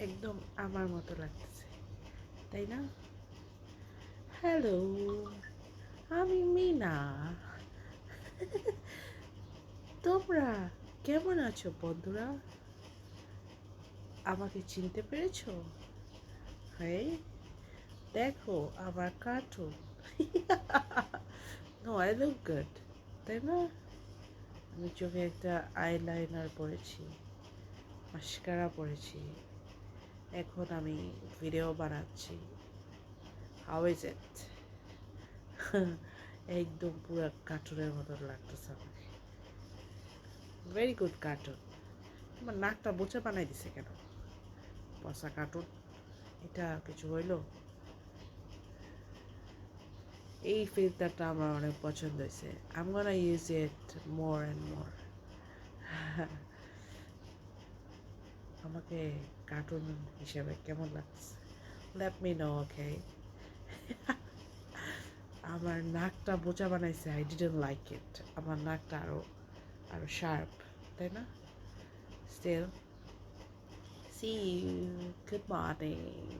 একদম আমার মতো লাগতেছে, তাই না? হ্যালো, আমি মিনা। তোমরা কেমন আছো বন্ধুরা? আমাকে চিনতে পেরেছো? হ্যাঁ, দেখো আমার cartoon. No, I look good, তাই না? আমি চোখে একটা আইলাইনার পরেছি, মাস্কারা পরেছি। এখন আমি ভিডিও বানাচ্ছি। How is it? একদম পুরো কার্টুনের মতো লাগতেছে আমাকে। Very good cartoon. আমার নাকটা বোচা বানাই দিছে কেন? পচা কার্টুন, এটা কিছু হইলো? এই ফিল্টারটা আমার অনেক পছন্দ হয়েছে। I am gonna use it more and more. আমাকে কার্টুন হিসেবে কেমন লাগছে? লেট মি নো, ওকে? আমার নাকটা বোচা বানাইছে, আই ডিডন্ট লাইক ইট। আমার নাকটা আরো আরো শার্প, তাই না? Still, see you, good morning.